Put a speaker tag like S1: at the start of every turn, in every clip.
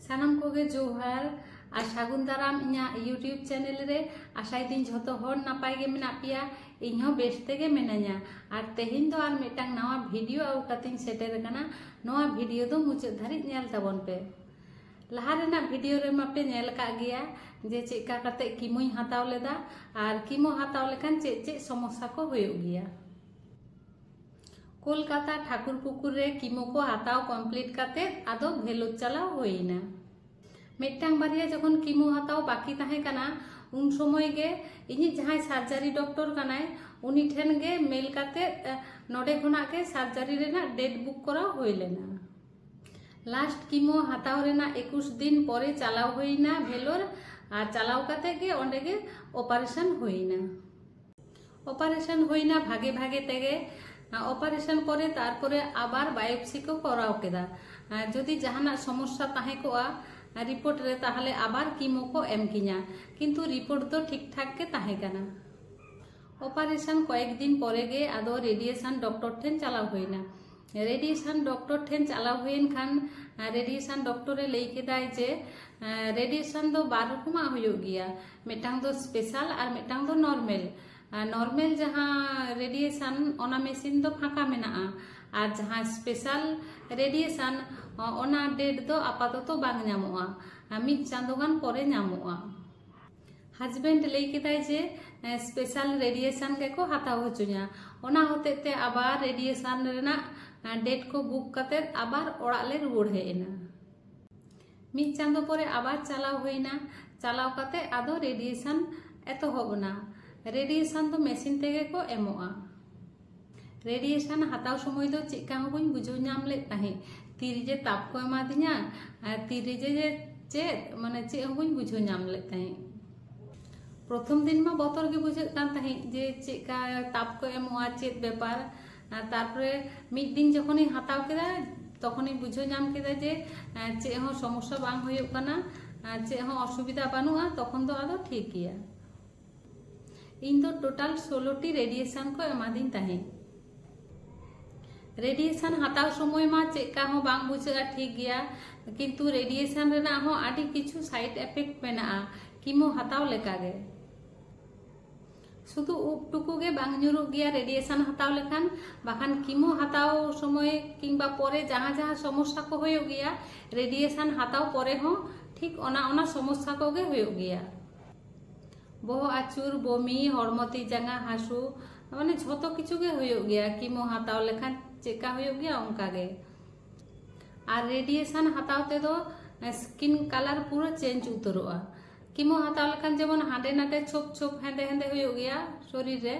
S1: सानाम कोगे जोहार और सागुन दाराम इना यूट्यूब चैनल रे आशाई दिन झोतो होर नापाय गे मेना पिया इन्हों बेस्ते गे मेनाया और तेहिन दो आर मिटांग नवा वीडियो आउ कतिंग सेटेर कना नवा वीडियो दो मुझे धारित नेल ताबन पे लहा रेना वीडियो रे मापे नेल का गया जे चेका कते कीमोई हाताव लेदा और कीमो हाताव लेखान चे चे समस्या को होयो गया। कोलकाता ठाकुरपुकुर रे कीमो को हाताव कमप्लीट काते आदो भेलोर चलाव होइना मिटांग बारिया जखन कीमो हाताव बाकी ताहे कना उन समय गे इनी जहां सार्जारी डॉक्टर कनाय उनी ठेन गे मेल काते नोडे खना के सार्जारी रेना डेट बुक करा होई लेना। लास्ट कीमो हाताव रेना 21 दिन परे चलाव होइना भेलोर और चलाव काते गे ओंडे गे ऑपरेशन होइना। ऑपरेशन होइना भागे भागे तेगे ऑपरेशन करे तारपरे आबार बायोप्सी को कराव केदा जदि जहाना समस्या ताहे कोआ रिपोर्ट रे ताहले आबार कीमो को एम किना किंतु रिपोर्ट तो ठीक ठाक के ताहे कना। ऑपरेशन कয়েক दिन परे गे आदो रेडिएशन डॉक्टर ठेन चलाव होइना। रेडिएशन डॉक्टर ठेन चलाव होइन खान रेडिएशन डॉक्टर लई केदाय जे रेडिएशन दो बार रकमा होयो गया मिटांग दो स्पेशल और मिटांग दो नॉर्मल नॉर्मल जहां रेडिएशन ओना मेसिन दो फाका मेना और जहां स्पेशल रेडिएशन ओना डेट दो आपाततो बांग न्यामोआ मिद चांदोगान परे न्यामोआ। हस्बैंड लई केदाय जे स्पेशल रेडिएशन के को हाताव होचुया ओना होतेते आबार रेडिएशन रेना डेट को बुक करते आबार ओड़ा ले रुवाड़ हेना। मिद चांदो परे आबार चलाव होइना चलाव काते आदो रेडिएशन एतोहबना रेडिएशन तो मेसिन तेगे को एमोआ। रेडिएशन हाताव समय दो चेका हो बई बुझो नाम ले ताहे तीरे जे ताप को एमा दिया तीरे जे चेत माने चे हो बई बुझो नाम ले ताहे। प्रथम दिन मा बतर गे बुझे कान ताहे जे चेका ताप को एमोआ चेत व्यापार तारपरे मिद दिन जखोनी हाताव केदा तखोनी बुझो नाम केदा जे चे हो समस्या बांग होयो काना चे हो असुविधा बानुआ तखन दो आदो ठीक गया। इन तो टोटाल 16टी रेडिएशन को एमा दिन ताहे। रेडिएशन हाताव समय मा चेका हो बांग बुझा ठीक गया किंतु रेडिएशन रेना हो आडी किछु साइड इफेक्ट मेना कीमो हाताव लेका गे शुधु उप टुकु गे बांग ᱧᱩᱨᱩ गया रेडिएशन हाताव लेखान बाखान कीमो हाताव समय किंबा परे जहां जहां समस्या को होयो गया रेडिएशन हाताव परे हो ठीक ओना ओना समस्या को गे होयो गया। बहो आचुर बमी हरमती जांगा हासु माने झोतो किछु गे होयो गया कीमो हाताव लेखान चेका होयो गया उनका गे। और रेडिएशन हाताव ते दो स्किन कलर पूरा चेंज उतरोआ कीमो हाताव लेखान जेमन हांडे नाटे छोप छोप हेंदे हेंदे होयो गया शरीर रे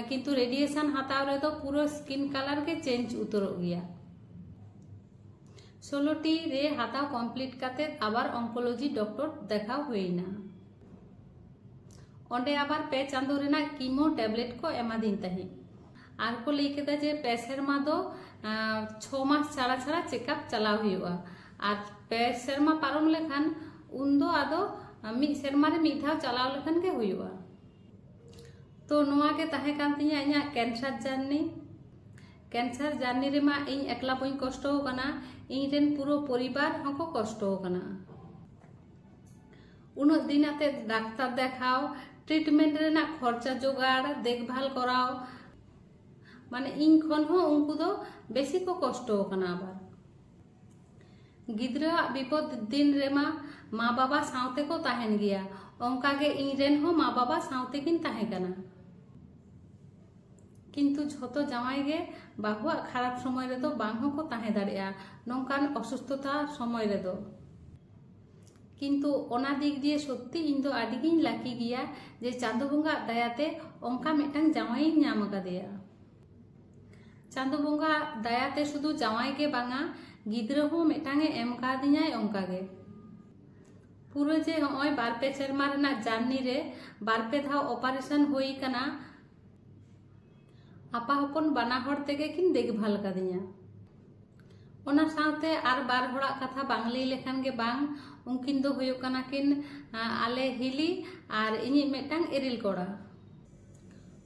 S1: किंतु रेडिएशन हाताव रे दो पूरा स्किन कलर के चेंज उतरो गया। 16टी रे हाताव कमप्लीट काते आबार ऑन्कोलॉजी डॉक्टर देखाव होइना। ओंडे आबार पे चांदो रेना कीमो टैबलेट को एमा दिन ताहे आर को लई केदा जे पे सेरमा दो 6 मास छाड़ा छाड़ा चेकअप चलाव हुआ और पे सेरमा पारम लेखान उन दो आदो मिद सेरमा रे मिद धाव चलाव लेखान के हुआ। तो नोआ के ताहे कान तिया इया कैंसर जार्नी रे मा इन एकला बई कष्ट होकना इन रेन पूरो परिवार हको कष्ट होकना उन दिन आते डाक्तार देखाव ट्रीटमेंट रेना खर्चा जोगाड़ देखभाल कराव माने इन खन हो उनको दो बेसी को कष्ट होकना। आबार गिद्रा विपद दिन रेमा माँ बाबा सावते को ताहेन गया ओंका गे इन रेन हो माँ बाबा सावते किन ताहे कना किंतु झोतो जावाई गे बाहुआ खराब समय रे दो बांग को ताहे दाड़ेया नोंकान असुस्थता समय रे दो किंतु ओना दिक दिए सत्य इन दो आडिगिन लाकी गया जे चांदो बंगा दयाते ओंका मिटांग जावाई नाम कादेया। चांदो बंगा दयाते शुधु जावाई के बांगा गिद्रा हो मिटांगे एम का दियाय ओंका गे पूरा जे होय बार पे सेरमा रेना जार्नी रे बार पे धाव ऑपरेशन होई कना आपा हपन बाना हर तेगे किन देखभाल कादिया ओना साथे आर बार होड़ा कथा बांग लई लेखान गे बांग उनकिन दो होयो कना किन आले हिली और इनी मिटांग एरिल कोड़ा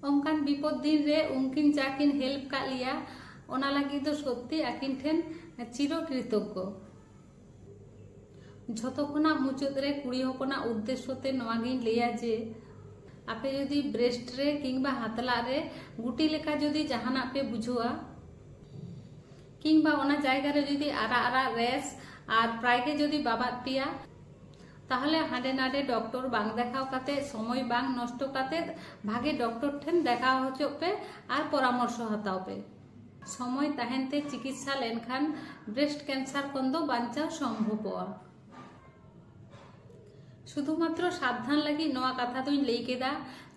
S1: ओंकान विपद दिन रे उनकिन जाकिन हेल्प का लिया ओना लगी दो सत्य आकिन ठेन चिर कृतज्ञ झोतो खना मुचाद रे कुड़ी हपना उद्देश्य ते नवागिन लिया जे आपे जदि ब्रेस्ट रे किंबा हातला रे गुटी लेका जदि जहाना पे बुझुआ किंबा ओना जायगा रे जदि आरा आरा रेस और प्राय के जदि बाबाद पिया ताहले हाडे नाडे डॉक्टर बांग देखाव काते समय बांग नष्ट काते भागे डॉक्टर ठेन देखाव होचो पे और परामर्श हताव पे समय ताहेनते चिकित्सा लेनखान ब्रेस्ट कैंसर खन दो बांचाव सम्भवआ। शुधुमात्र साबधान लगी नवा कथा तो लई केदा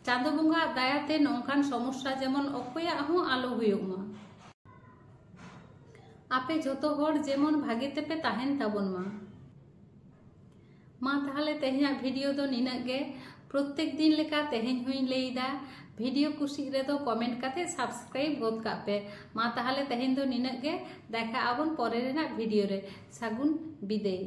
S1: चांदो बंगा दायाते नौकान समस्या जेमन अकया हूँ आलो हुयुमा आपे जोतो होड़ जेमन भागे तेपे ताहेन ताबन मा ताहले तेहेना वीडियो दो निनाग गे प्रत्येक दिन लेका तेहेन हुई लेइदा वीडियो कुसी रे दो कमेंट काते सब्सक्राइब गोद का पे मा ताहले तेहेन दो निनाग गे देखा आबन परे रेना वीडियो रे सागुन बिदेय।